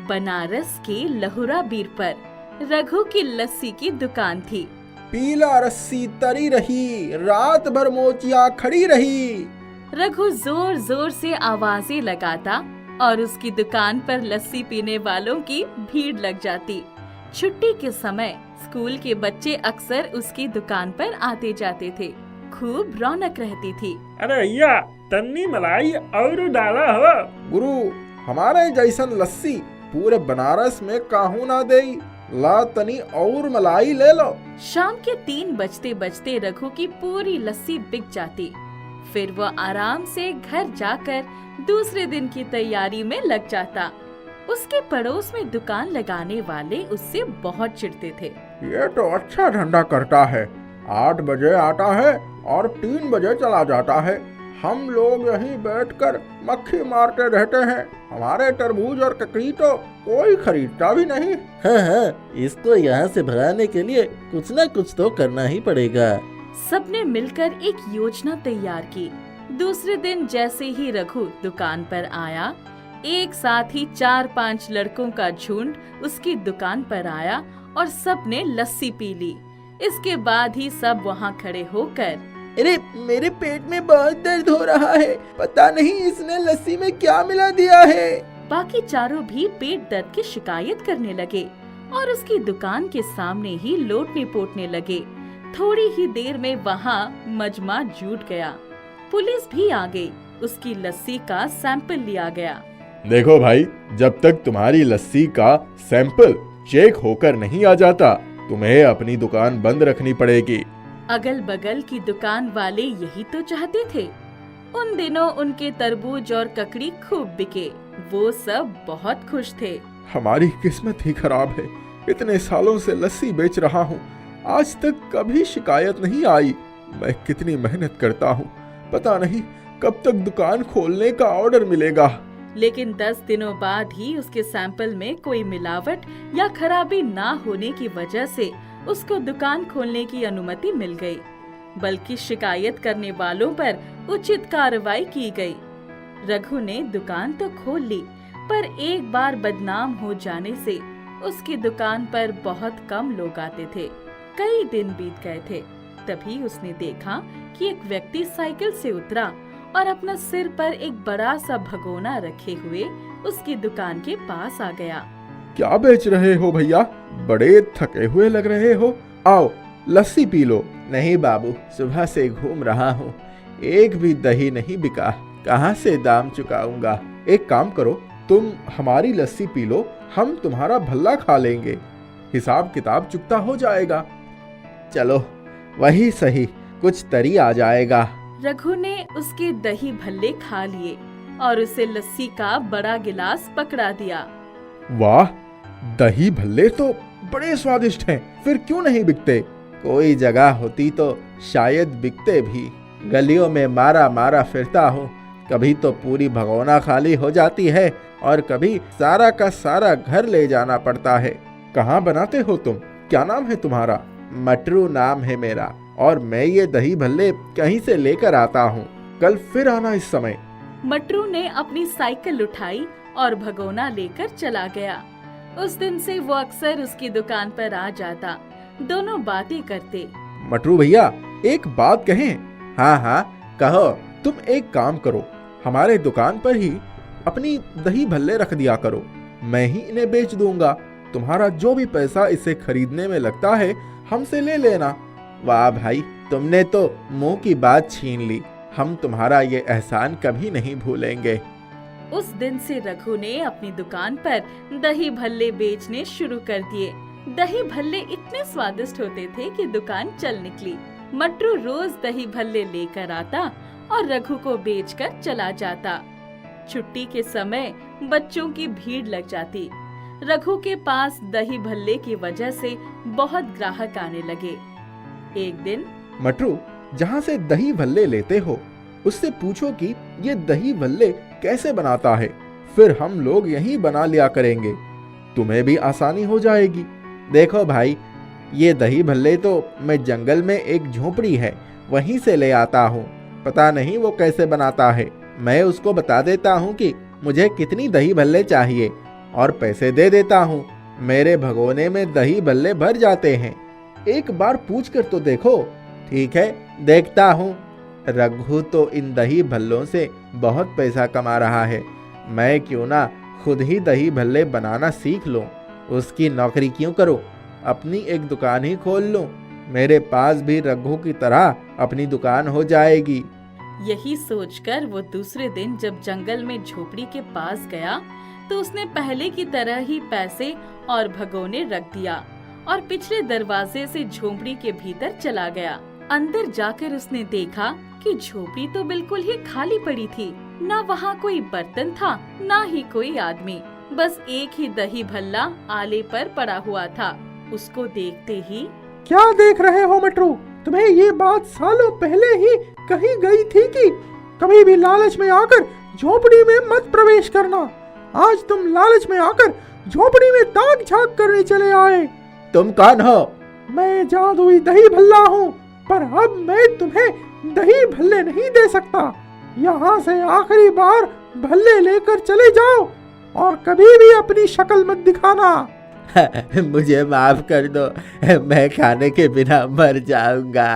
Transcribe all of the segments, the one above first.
बनारस के लहुरा बीर पर रघु की लस्सी की दुकान थी। पीला रस्सी तरी रही, रात भर मोचिया खड़ी रही। रघु जोर जोर से आवाजें लगाता और उसकी दुकान पर लस्सी पीने वालों की भीड़ लग जाती। छुट्टी के समय स्कूल के बच्चे अक्सर उसकी दुकान पर आते जाते थे। खूब रौनक रहती थी। अरे भैया, तन्नी मलाई और डाला हो। गुरु, हमारे जैसन लस्सी पूरे बनारस में काहू ना देई, ला तनी और मलाई ले लो। शाम के 3 बजते बजते रघु की पूरी लस्सी बिक जाती। फिर वो आराम से घर जाकर दूसरे दिन की तैयारी में लग जाता। उसके पड़ोस में दुकान लगाने वाले उससे बहुत चिढ़ते थे। ये तो अच्छा धंधा करता है, 8 बजे आता है और 3 बजे चला जाता है। हम लोग यहीं बैठकर मक्खी मारते रहते हैं। हमारे तरबूज और ककड़ी तो कोई खरीदता भी नहीं। हाँ, इसको यहाँ से भगाने के लिए कुछ न कुछ तो करना ही पड़ेगा। सबने मिलकर एक योजना तैयार की। दूसरे दिन जैसे ही रघु दुकान पर आया, एक साथ ही 4-5 लड़कों का झुंड उसकी दुकान पर आया और सबने लस्सी पी ली। इसके बाद ही सब वहाँ खड़े होकर, अरे मेरे पेट में बहुत दर्द हो रहा है, पता नहीं इसने लस्सी में क्या मिला दिया है। बाकी चारों भी पेट दर्द की शिकायत करने लगे और उसकी दुकान के सामने ही लोटने पोटने लगे। थोड़ी ही देर में वहाँ मजमा जुट गया। पुलिस भी आ गई। उसकी लस्सी का सैंपल लिया गया। देखो भाई, जब तक तुम्हारी लस्सी का सैंपल चेक होकर नहीं आ जाता, तुम्हें अपनी दुकान बंद रखनी पड़ेगी। अगल बगल की दुकान वाले यही तो चाहते थे। उन दिनों उनके तरबूज और ककड़ी खूब बिके। वो सब बहुत खुश थे। हमारी किस्मत ही खराब है, इतने सालों से लस्सी बेच रहा हूँ, आज तक कभी शिकायत नहीं आई। मैं कितनी मेहनत करता हूँ, पता नहीं कब तक दुकान खोलने का ऑर्डर मिलेगा। लेकिन 10 दिनों बाद ही उसके सैंपल में कोई मिलावट या खराबी ना होने की वजह से उसको दुकान खोलने की अनुमति मिल गई। बल्कि शिकायत करने वालों पर उचित कार्रवाई की गई। रघु ने दुकान तो खोल ली, पर एक बार बदनाम हो जाने से उसकी दुकान पर बहुत कम लोग आते थे। कई दिन बीत गए थे। तभी उसने देखा कि एक व्यक्ति साइकिल से उतरा और अपना सिर पर एक बड़ा सा भगोना रखे हुए उसकी दुकान के पास आ गया। क्या बेच रहे हो भैया? बड़े थके हुए लग रहे हो। आओ लस्सी पी लो। नहीं बाबू, सुबह से घूम रहा हूँ, एक भी दही नहीं बिका, कहाँ से दाम चुकाऊंगा। एक काम करो, तुम हमारी लस्सी पी लो, हम तुम्हारा भल्ला खा लेंगे, हिसाब किताब चुकता हो जाएगा। चलो वही सही, कुछ तरी आ जाएगा। रघु ने उसके दही भल्ले खा लिए और उसे लस्सी का बड़ा गिलास पकड़ा दिया। वाह, दही भल्ले तो बड़े स्वादिष्ट हैं, फिर क्यों नहीं बिकते? कोई जगह होती तो शायद बिकते भी। गलियों में मारा मारा फिरता हूँ, कभी तो पूरी भगोना खाली हो जाती है और कभी सारा का सारा घर ले जाना पड़ता है। कहाँ बनाते हो तुम? क्या नाम है तुम्हारा? मटरू नाम है मेरा, और मैं ये दही भल्ले कहीं से लेकर आता हूँ। कल फिर आना इस समय। मटरू ने अपनी साइकिल उठाई और भगोना लेकर चला गया। उस दिन से वो अक्सर उसकी दुकान पर आ जाता। दोनों बातें करते। मटरू भैया, एक बात कहें? हाँ कहो। तुम एक काम करो, हमारे दुकान पर ही अपनी दही भल्ले रख दिया करो, मैं ही इन्हें बेच दूंगा। तुम्हारा जो भी पैसा इसे खरीदने में लगता है हमसे ले लेना। वाह भाई, तुमने तो मुंह की बात छीन ली। हम तुम्हारा ये एहसान कभी नहीं भूलेंगे। उस दिन से रघु ने अपनी दुकान पर दही भल्ले बेचने शुरू कर दिए। दही भल्ले इतने स्वादिष्ट होते थे कि दुकान चल निकली। मटरू रोज दही भल्ले लेकर आता और रघु को बेचकर चला जाता। छुट्टी के समय बच्चों की भीड़ लग जाती। रघु के पास दही भल्ले की वजह से बहुत ग्राहक आने लगे। एक दिन, मटरू, जहाँ से दही भल्ले लेते हो उससे पूछो कि ये दही भल्ले कैसे बनाता है, फिर हम लोग यहीं बना लिया करेंगे, तुम्हें भी आसानी हो जाएगी। देखो भाई, ये दही भल्ले तो मैं जंगल में एक झोपड़ी है वहीं से ले आता हूँ, पता नहीं वो कैसे बनाता है। मैं उसको बता देता हूँ कि मुझे कितनी दही भल्ले चाहिए और पैसे दे देता हूँ। मेरे भगोने में दही भल्ले भर जाते हैं। एक बार पूछ कर तो देखो। ठीक है, देखता हूँ। रघु तो इन दही भल्लों से बहुत पैसा कमा रहा है। मैं क्यों ना खुद ही दही भल्ले बनाना सीख लूं। उसकी नौकरी क्यों करूं, अपनी एक दुकान ही खोल लूं। मेरे पास भी रघु की तरह अपनी दुकान हो जाएगी। यही सोचकर वो दूसरे दिन जब जंगल में झोपड़ी के पास गया तो उसने पहले की तरह ही पैसे और भगोने रख दिया और पिछले दरवाजे से झोपड़ी के भीतर चला गया। अंदर जाकर उसने देखा कि झोपड़ी तो बिल्कुल ही खाली पड़ी थी। न वहाँ कोई बर्तन था, न ही कोई आदमी। बस एक ही दही भल्ला आले पर पड़ा हुआ था। उसको देखते ही, क्या देख रहे हो मटरू? तुम्हें ये बात सालों पहले ही कही गई थी कि कभी भी लालच में आकर झोपड़ी में मत प्रवेश करना। आज तुम लालच में आकर झोपड़ी में ताक झांक करने चले आए। तुम कौन हो? मैं जादुई दही भल्ला हूँ, पर अब मैं तुम्हें दही भल्ले नहीं दे सकता। यहाँ से आखिरी बार भल्ले लेकर चले जाओ और कभी भी अपनी शक्ल मत दिखाना। मुझे माफ कर दो, मैं खाने के बिना मर जाऊंगा।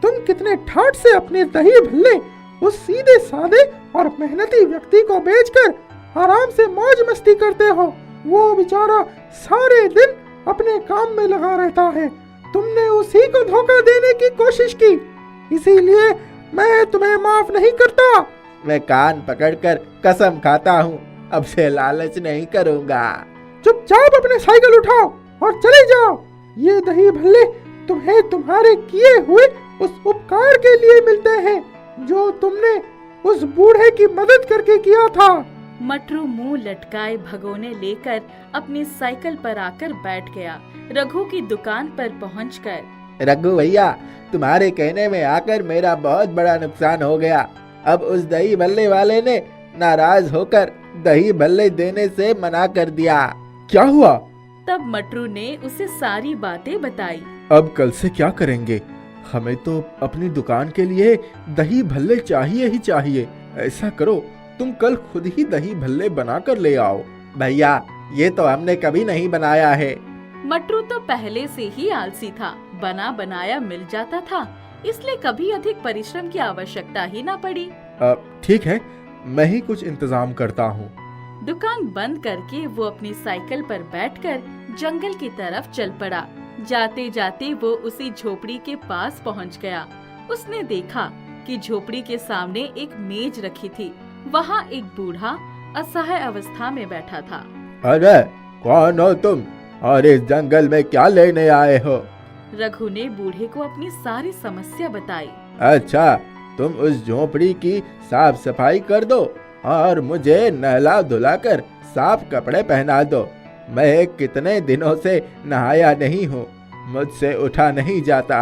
तुम कितने ठाट से अपने दही भल्ले उस सीधे साधे और मेहनती व्यक्ति को बेचकर आराम से मौज मस्ती करते हो। वो बेचारा सारे दिन अपने काम में लगा रहता है। तुमने उसी को धोखा देने की कोशिश की, इसीलिए मैं तुम्हें माफ नहीं करता। मैं कान पकड़कर कसम खाता हूँ, अब से लालच नहीं करूँगा। चुपचाप अपने साइकिल उठाओ और चले जाओ। ये दही भल्ले तुम्हें तुम्हारे किए हुए उस उपकार के लिए मिलते हैं जो तुमने उस बूढ़े की मदद करके किया था। मटरू मुंह लटकाए भगोने लेकर अपनी साइकिल पर आकर बैठ गया। रघु की दुकान पर पहुंचकर, रघु भैया, तुम्हारे कहने में आकर मेरा बहुत बड़ा नुकसान हो गया। अब उस दही भल्ले वाले ने नाराज होकर दही भल्ले देने से मना कर दिया। क्या हुआ? तब मटरू ने उसे सारी बातें बताई। अब कल से क्या करेंगे? हमें तो अपनी दुकान के लिए दही भल्ले चाहिए ही चाहिए। ऐसा करो, तुम कल खुद ही दही भल्ले बना कर ले आओ। भैया, ये तो हमने कभी नहीं बनाया है। मटरू तो पहले से ही आलसी था, बना बनाया मिल जाता था, इसलिए कभी अधिक परिश्रम की आवश्यकता ही न पड़ी। ठीक है, मैं ही कुछ इंतजाम करता हूँ। दुकान बंद करके वो अपनी साइकिल पर बैठकर जंगल की तरफ चल पड़ा। जाते जाते वो उसी झोपड़ी के पास पहुंच गया। उसने देखा कि झोपड़ी के सामने एक मेज रखी थी। वहाँ एक बूढ़ा असहाय अवस्था में बैठा था। अरे कौन हो तुम और इस जंगल में क्या लेने आए हो? रघु ने बूढ़े को अपनी सारी समस्या बताई। अच्छा, तुम उस झोपड़ी की साफ सफाई कर दो और मुझे नहला धुलाकर साफ कपड़े पहना दो। मैं कितने दिनों से नहाया नहीं हूँ, मुझसे उठा नहीं जाता।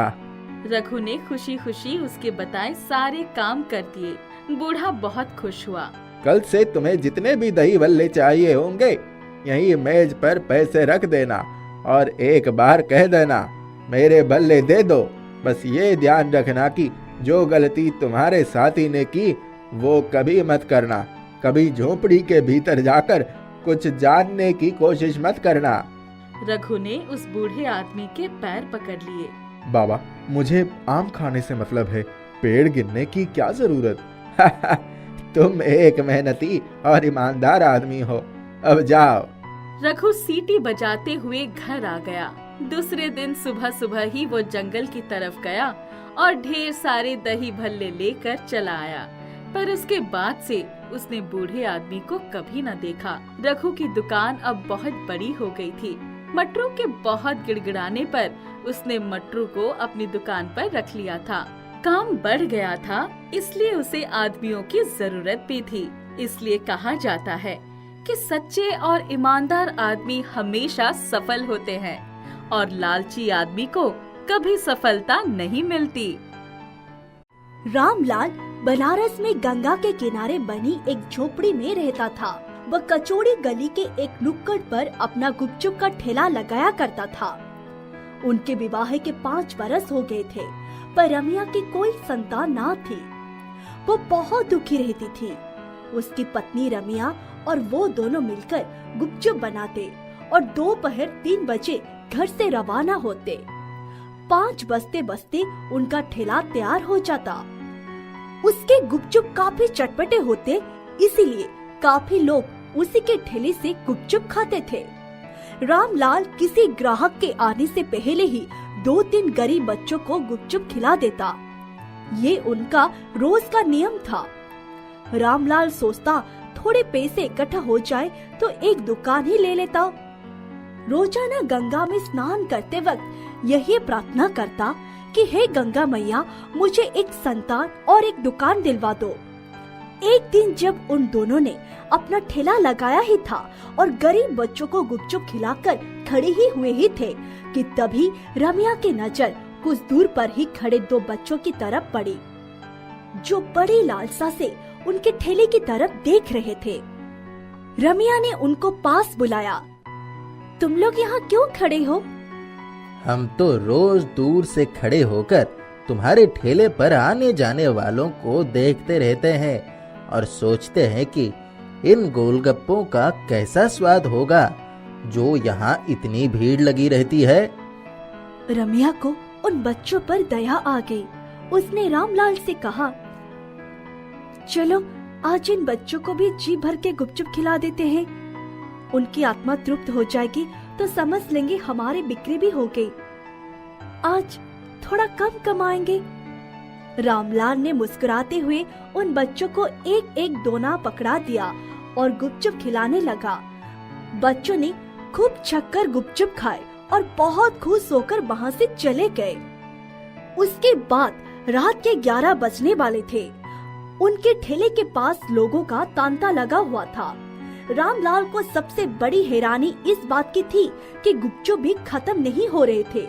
रघु ने खुशी खुशी उसके बताए सारे काम कर दिए। बूढ़ा बहुत खुश हुआ। कल से तुम्हें जितने भी दही भल्ले चाहिए होंगे यही मेज पर पैसे रख देना और एक बार कह देना मेरे भल्ले दे दो। बस ये ध्यान रखना कि जो गलती तुम्हारे साथी ने की वो कभी मत करना। कभी झोपड़ी के भीतर जाकर कुछ जानने की कोशिश मत करना। रघु ने उस बूढ़े आदमी के पैर पकड़ लिए। बाबा, मुझे आम खाने से मतलब है, पेड़ गिनने की क्या जरूरत? तुम एक मेहनती और ईमानदार आदमी हो, अब जाओ। रघु सीटी बजाते हुए घर आ गया। दूसरे दिन सुबह सुबह ही वो जंगल की तरफ गया और ढेर सारे दही भल्ले लेकर चला आया। पर उसके बाद से उसने बूढ़े आदमी को कभी न देखा। रघु की दुकान अब बहुत बड़ी हो गई थी। मटरू के बहुत गिड़गिड़ाने पर उसने मटरू को अपनी दुकान पर रख लिया था। काम बढ़ गया था, इसलिए उसे आदमियों की जरूरत भी थी। इसलिए कहा जाता है कि सच्चे और ईमानदार आदमी हमेशा सफल होते हैं और लालची आदमी को कभी सफलता नहीं मिलती। रामलाल बनारस में गंगा के किनारे बनी एक झोपड़ी में रहता था। वह कचौड़ी गली के एक नुक्कड़ पर अपना गुपचुप का ठेला लगाया करता था। उनके विवाह के 5 बरस हो गए थे, पर रमिया की कोई संतान ना थी। वो बहुत दुखी रहती थी। उसकी पत्नी रमिया और वो दोनों मिलकर गुपचुप बनाते और दोपहर 3 बजे घर से रवाना होते। 5 बजते बजते उनका ठेला तैयार हो जाता। उसके गुपचुप काफी चटपटे होते, इसीलिए काफी लोग उसी के ठेले से गुपचुप खाते थे। रामलाल किसी ग्राहक के आने से पहले ही 2-3 गरीब बच्चों को गुपचुप खिला देता। ये उनका रोज का नियम था। रामलाल सोचता थोड़े पैसे इकट्ठा हो जाए तो एक दुकान ही ले लेता। रोजाना गंगा में स्नान करते वक्त यही प्रार्थना करता कि हे गंगा मैया, मुझे एक संतान और एक दुकान दिलवा दो। एक दिन जब उन दोनों ने अपना ठेला लगाया ही था और गरीब बच्चों को गुपचुप खिलाकर खड़े ही हुए ही थे कि तभी रमिया की नजर कुछ दूर पर ही खड़े 2 बच्चों की तरफ पड़ी, जो बड़ी लालसा से उनके ठेले की तरफ देख रहे थे। रमिया ने उनको पास बुलाया। तुम लोग यहाँ क्यों खड़े हो? हम तो रोज दूर से खड़े होकर तुम्हारे ठेले पर आने जाने वालों को देखते रहते हैं और सोचते हैं कि इन गोलगप्पों का कैसा स्वाद होगा जो यहाँ इतनी भीड़ लगी रहती है। रमिया को उन बच्चों पर दया आ गई। उसने रामलाल से कहा, चलो आज इन बच्चों को भी जी भर के गुपचुप खिला देते हैं। उनकी आत्मा तृप्त हो जाएगी तो समझ लेंगे हमारी बिक्री भी हो गई। आज थोड़ा कम कमाएंगे। रामलाल ने मुस्कुराते हुए उन बच्चों को एक एक दोना पकड़ा दिया और गुपचुप खिलाने लगा। बच्चों ने खूब छक्कर गुपचुप खाए और बहुत खुश होकर वहाँ से चले गए। उसके बाद रात के 11 बजने वाले थे। उनके ठेले के पास लोगों का तांता लगा हुआ था। रामलाल को सबसे बड़ी हैरानी इस बात की थी कि गुपचुप भी खत्म नहीं हो रहे थे।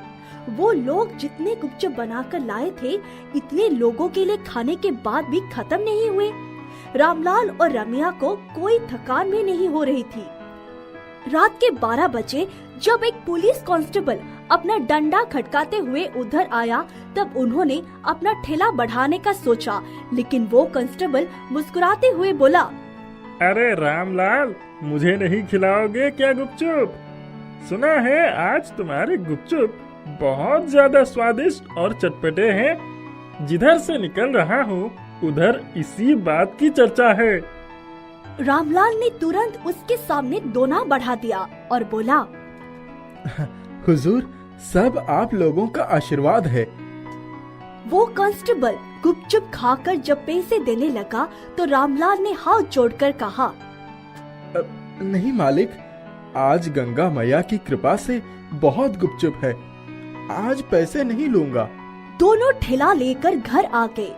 वो लोग जितने गुपचुप बनाकर लाए थे, इतने लोगों के लिए खाने के बाद भी खत्म नहीं हुए। रामलाल और रमिया को कोई थकान भी नहीं हो रही थी। रात के 12 बजे जब एक पुलिस कांस्टेबल अपना डंडा खटकाते हुए उधर आया, तब उन्होंने अपना ठेला बढ़ाने का सोचा, लेकिन वो कांस्टेबल मुस्कुराते हुए बोला, अरे रामलाल, मुझे नहीं खिलाओगे क्या गुपचुप? सुना है आज तुम्हारे गुपचुप बहुत ज्यादा स्वादिष्ट और चटपटे हैं। जिधर से निकल रहा हूँ उधर इसी बात की चर्चा है। रामलाल ने तुरंत उसके सामने दोना बढ़ा दिया और बोला, हुजूर, सब आप लोगों का आशीर्वाद है। वो कांस्टेबल गुपचुप खाकर जब पैसे देने लगा तो रामलाल ने हाथ जोड़कर कहा, नहीं मालिक, आज गंगा मैया की कृपा से बहुत गुपचुप है। आज पैसे नहीं लूंगा। दोनों ठेला लेकर घर आ गए।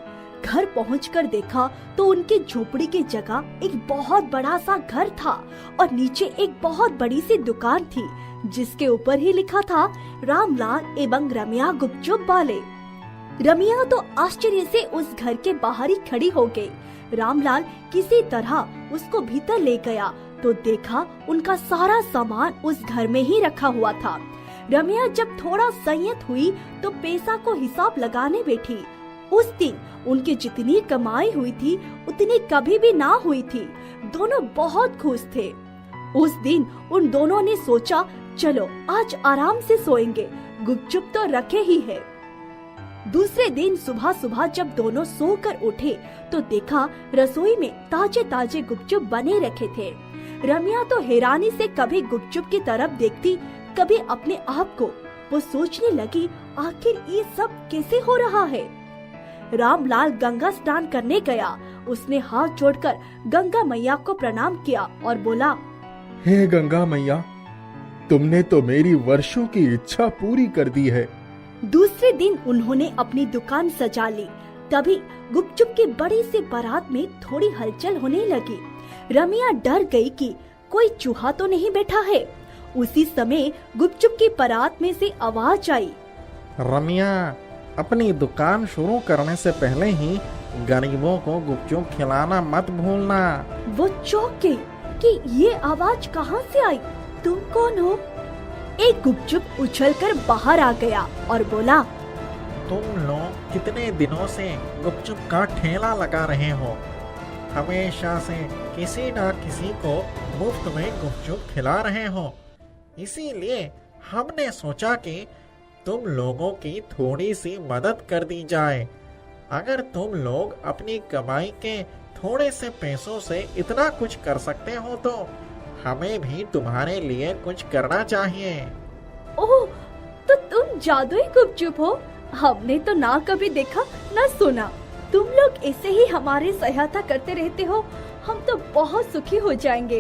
घर पहुंचकर देखा तो उनकी झोपड़ी की जगह एक बहुत बड़ा सा घर था और नीचे एक बहुत बड़ी सी दुकान थी, जिसके ऊपर ही लिखा था रामलाल एवं रमिया गुपचुप वाले। रमिया तो आश्चर्य से उस घर के बाहर ही खड़ी हो गई। रामलाल किसी तरह उसको भीतर ले गया तो देखा उनका सारा सामान उस घर में ही रखा हुआ था। रमिया जब थोड़ा संयत हुई तो पैसा को हिसाब लगाने बैठी। उस दिन उनकी जितनी कमाई हुई थी उतनी कभी भी ना हुई थी। दोनों बहुत खुश थे। उस दिन उन दोनों ने सोचा, चलो आज आराम से सोएंगे, गुपचुप तो रखे ही है। दूसरे दिन सुबह सुबह जब दोनों सोकर उठे तो देखा रसोई में ताजे ताजे गुपचुप बने रखे थे। रमिया तो हैरानी से कभी गुपचुप की तरफ देखती, कभी अपने आप को। वो सोचने लगी, आखिर ये सब कैसे हो रहा है। रामलाल गंगा स्नान करने गया। उसने हाथ जोड़कर गंगा मैया को प्रणाम किया और बोला, हे गंगा मैया, तुमने तो मेरी वर्षों की इच्छा पूरी कर दी है। दूसरे दिन उन्होंने अपनी दुकान सजा ली। तभी गुपचुप की बड़ी सी बारात में थोड़ी हलचल होने लगी। रमिया डर गई कि कोई चूहा तो नहीं बैठा है। उसी समय गुपचुप की बारात में से आवाज आई, रमिया, अपनी दुकान शुरू करने से पहले ही गरीबों को गुपचुप खिलाना मत भूलना। वो चौंक गई कि ये आवाज कहाँ से आई। तुम कौन हो? एक गुपचुप उछलकर बाहर आ गया और बोला, तुम लोग कितने दिनों से गुपचुप का ठेला लगा रहे हो? हमेशा से किसी ना किसी को मुफ्त में गुपचुप खिला रहे हो। इसीलिए हमने सोचा कि तुम लोगों की थोड़ी सी मदद कर दी जाए। अगर तुम लोग अपनी कमाई के थोड़े से पैसों से इतना कुछ कर सकते हो तो हमें भी तुम्हारे लिए कुछ करना चाहिए। ओह, तो तुम जादुई गुपचुप हो? हमने तो ना कभी देखा ना सुना। तुम लोग ऐसे ही हमारी सहायता करते रहते हो, हम तो बहुत सुखी हो जाएंगे।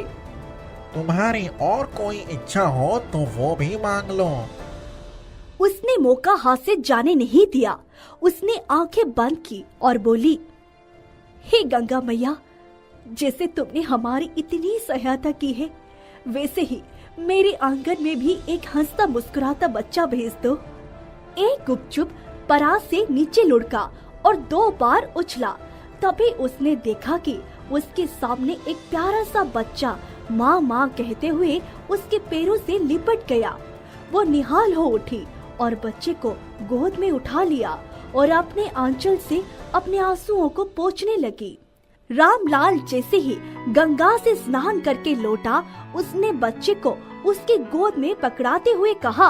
तुम्हारी और कोई इच्छा हो तो वो भी मांग लो। उसने मौका हाथ से जाने नहीं दिया। उसने आंखें बंद की और बोली, हे गंगा मैया, जैसे तुमने हमारी इतनी सहायता की है, वैसे ही मेरे आंगन में भी एक हंसता मुस्कुराता बच्चा भेज दो। एक गुपचुप परात से नीचे लुढ़का और 2 बार उछला। तभी उसने देखा कि उसके सामने एक प्यारा सा बच्चा माँ माँ कहते हुए उसके पैरों से लिपट गया। वो निहाल हो उठी और बच्चे को गोद में उठा लिया और अपने आंचल से अपने आंसुओं को पोंछने लगी। रामलाल जैसे ही गंगा से स्नान करके लौटा, उसने बच्चे को उसकी गोद में पकड़ाते हुए कहा,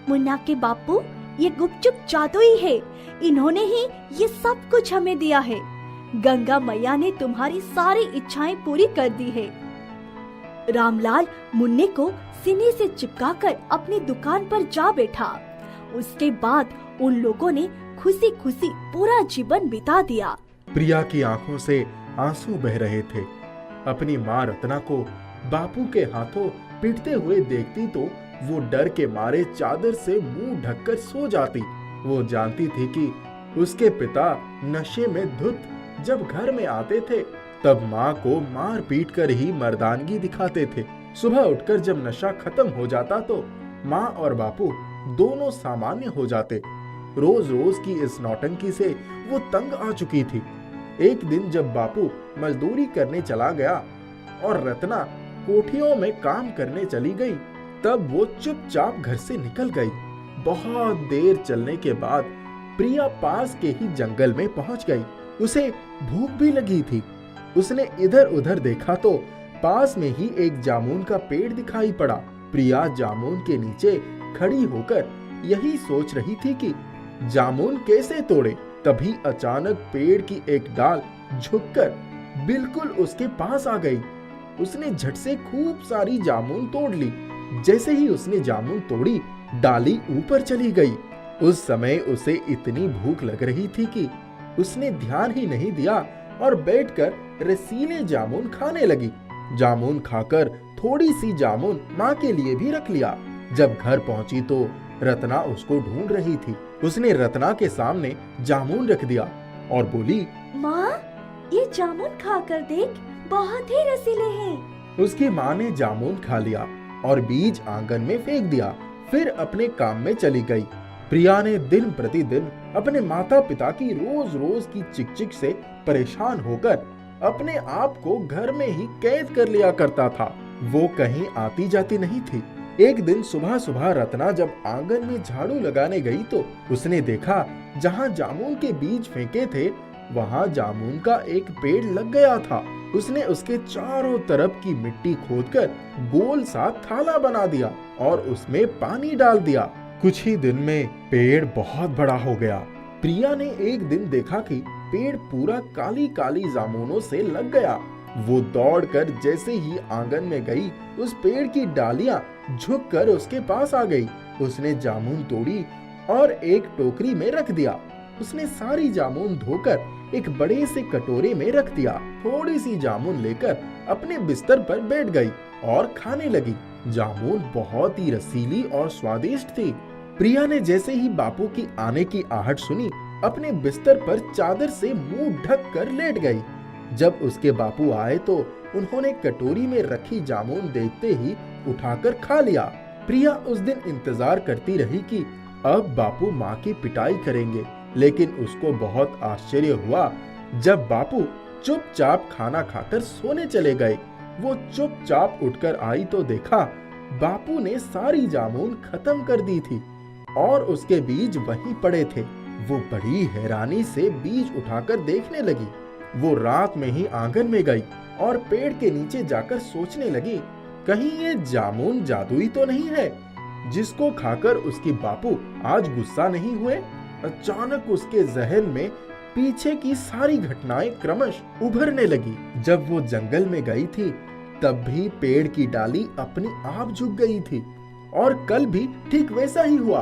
मुन्ना के बापू, ये गुपचुप जादुई है। इन्होंने ही ये सब कुछ हमें दिया है। गंगा मैया ने तुम्हारी सारी इच्छाएं पूरी कर दी है। रामलाल मुन्ने को सीने से चिपकाकर अपनी दुकान पर जा बैठा। उसके बाद उन लोगों ने खुशी खुशी पूरा जीवन बिता दिया। प्रिया की आंखों से आंसू बह रहे थे। अपनी माँ रत्ना को बापू के हाथों पीटते हुए देखती तो वो डर के मारे चादर से मुंह ढककर सो जाती। वो जानती थी कि उसके पिता नशे में धुत जब घर में आते थे तब माँ को मार पीट कर ही मर्दानगी दिखाते थे। सुबह उठकर जब नशा खत्म हो जाता तो माँ और बापू दोनों सामान्य हो जाते। रोज रोज की इस नौटंकी से वो तंग आ चुकी थी। एक दिन जब बापू मजदूरी करने चला गया और रत्ना कोठियों में काम करने चली गई, तब वो चुपचाप घर से निकल गई। बहुत देर चलने के बाद प्रिया पास के ही जंगल में पहुंच गई। उसे भूख भी लगी थी। उसने इधर उधर देखा तो पास में ही एक जामुन का पेड़ दिखाई पड़ा। प्रिया जामुन के नीचे खड़ी होकर यही सोच रही थी कि जामुन कैसे तोड़े। तभी अचानक पेड़ की एक डाल झुककर बिल्कुल उसके पास आ गई। उसने झट से खूब सारी जामुन तोड़ ली। जैसे ही उसने जामुन तोड़ी, डाली ऊपर चली गई। उस समय उसे इतनी भूख लग रही थी कि उसने ध्यान ही नहीं दिया और बैठकर रसीले जामुन खाने लगी। जामुन खाकर थोड़ी सी जामुन माँ के लिए भी रख लिया। जब घर पहुंची तो रत्ना उसको ढूंढ रही थी। उसने रत्ना के सामने जामुन रख दिया और बोली, माँ, ये जामुन खाकर देख, बहुत ही रसीले हैं। उसकी माँ ने जामुन खा लिया और बीज आंगन में फेंक दिया। फिर अपने काम में चली गई। प्रिया ने दिन प्रतिदिन अपने माता पिता की रोज रोज की चिक-चिक से परेशान होकर अपने आप को घर में ही कैद कर लिया करता था। वो कहीं आती जाती नहीं थी। एक दिन सुबह सुबह रत्ना जब आंगन में झाड़ू लगाने गई तो उसने देखा जहाँ जामुन के बीज फेंके थे वहाँ जामुन का एक पेड़ लग गया था। उसने उसके चारों तरफ की मिट्टी खोदकर गोल सा थाला बना दिया और उसमें पानी डाल दिया। कुछ ही दिन में पेड़ बहुत बड़ा हो गया। प्रिया ने एक दिन देखा कि पेड़ पूरा काली काली जामुनों से लग गया। वो दौड़कर जैसे ही आंगन में गई, उस पेड़ की डालियां झुककर उसके पास आ गई। उसने जामुन तोड़ी और एक टोकरी में रख दिया। उसने सारी जामुन धोकर एक बड़े से कटोरे में रख दिया। थोड़ी सी जामुन लेकर अपने बिस्तर पर बैठ गई और खाने लगी। जामुन बहुत ही रसीली और स्वादिष्ट थी। प्रिया ने जैसे ही बापू की आने की आहट सुनी, अपने बिस्तर पर चादर से मुंह ढक कर लेट गई। जब उसके बापू आए तो उन्होंने कटोरी में रखी जामुन देखते ही उठाकर खा लिया। प्रिया उस दिन इंतजार करती रही कि अब बापू माँ की पिटाई करेंगे, लेकिन उसको बहुत आश्चर्य हुआ जब बापू चुपचाप खाना खाकर सोने चले गए। वो चुपचाप उठकर आई तो देखा बापू ने सारी जामुन खत्म कर दी थी और उसके बीज वहीं पड़े थे। वो बड़ी हैरानी से बीज उठाकर देखने लगी। वो रात में ही आंगन में गई और पेड़ के नीचे जाकर सोचने लगी, कहीं ये जामुन जादुई तो नहीं है जिसको खाकर उसकी बापू आज गुस्सा नहीं हुए। अचानक उसके जहन में पीछे की सारी घटनाएं क्रमश उभरने लगी। जब वो जंगल में गई थी तब भी पेड़ की डाली अपनी आप झुक गई थी और कल भी ठीक वैसा ही हुआ।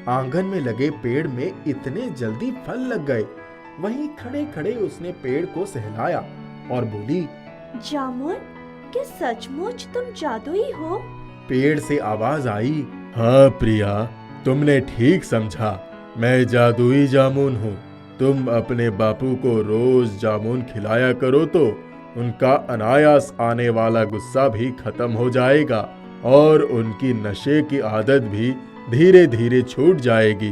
आंगन में लगे पेड़ में इतने जल्दी फल लग गए। वहीं खड़े खड़े उसने पेड़ को सहलाया और बोली, जामुन, क्या सचमुच तुम जादुई हो? पेड़ से आवाज आई, हाँ प्रिया, तुमने ठीक समझा, मैं जादुई जामुन हूँ। तुम अपने बापू को रोज जामुन खिलाया करो तो उनका अनायास आने वाला गुस्सा भी खत्म हो जाएगा और उनकी नशे की आदत भी धीरे धीरे छूट जाएगी।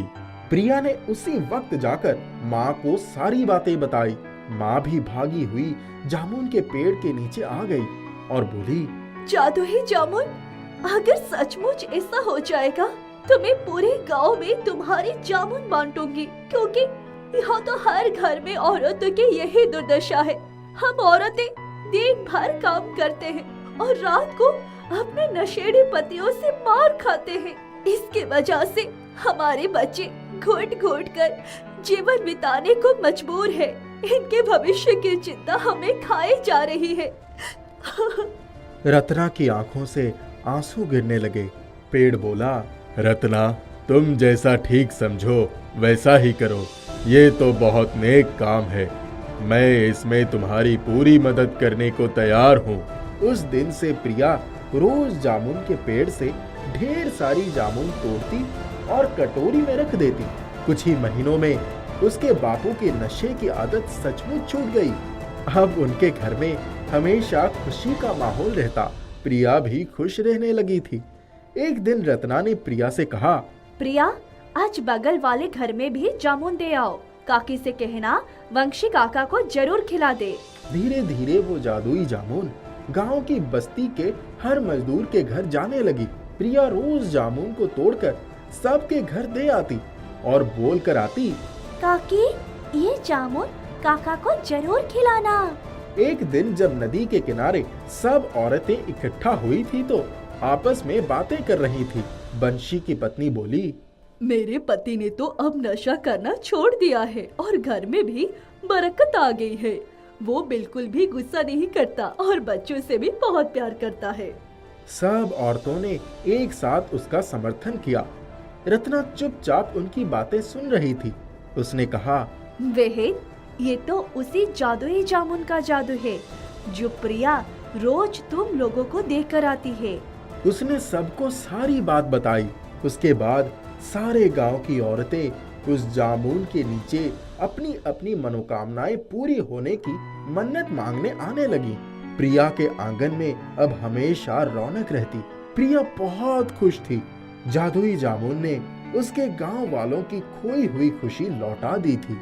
प्रिया ने उसी वक्त जाकर माँ को सारी बातें बताई। माँ भी भागी हुई जामुन के पेड़ के नीचे आ गई और बोली, जादुई जामुन, अगर सचमुच ऐसा हो जाएगा तो मैं पूरे गांव में तुम्हारी जामुन बांटूंगी, क्योंकि यहाँ तो हर घर में औरतों की यही दुर्दशा है। हम औरतें दिन भर काम करते हैं और रात को अपने नशेड़ी पतियों से मार खाते हैं। इसकी वजह से हमारे बच्चे घुट घुट कर जीवन बिताने को मजबूर है। इनके भविष्य की चिंता हमें खाए जा रही है। रत्ना की आंखों से आंसू गिरने लगे। पेड़ बोला, रत्ना, तुम जैसा ठीक समझो वैसा ही करो। ये तो बहुत नेक काम है। मैं इसमें तुम्हारी पूरी मदद करने को तैयार हूँ। उस दिन से प्रिया रोज जामुन के पेड़ से ढेर सारी जामुन तोड़ती और कटोरी में रख देती। कुछ ही महीनों में उसके बापू के नशे की आदत सचमुच छूट गई। अब उनके घर में हमेशा खुशी का माहौल रहता। प्रिया भी खुश रहने लगी थी। एक दिन रत्ना ने प्रिया से कहा, प्रिया, आज बगल वाले घर में भी जामुन दे आओ। काकी से कहना वंशी काका को जरूर खिला दे। धीरे धीरे वो जादुई जामुन गांव की बस्ती के हर मजदूर के घर जाने लगी। प्रिया रोज जामुन को तोड़कर सबके घर दे आती और बोल कर आती, काकी, ये जामुन काका को जरूर खिलाना। एक दिन जब नदी के किनारे सब औरतें इकट्ठा हुई थी तो आपस में बातें कर रही थी। बंशी की पत्नी बोली, मेरे पति ने तो अब नशा करना छोड़ दिया है और घर में भी बरकत आ गई है। वो बिल्कुल भी गुस्सा नहीं करता और बच्चों से भी बहुत प्यार करता है। सब औरतों ने एक साथ उसका समर्थन किया। रत्ना चुपचाप उनकी बातें सुन रही थी। उसने कहा, वह ये तो उसी जादुई जामुन का जादू है जो प्रिया रोज तुम लोगों को देकर आती है। उसने सबको सारी बात बताई। उसके बाद सारे गांव की औरतें उस जामुन के नीचे अपनी अपनी मनोकामनाएं पूरी होने की मन्नत मांगने आने लगी। प्रिया के आंगन में अब हमेशा रौनक रहती। प्रिया बहुत खुश थी। जादुई जामुन ने उसके गांव वालों की खोई हुई खुशी लौटा दी थी।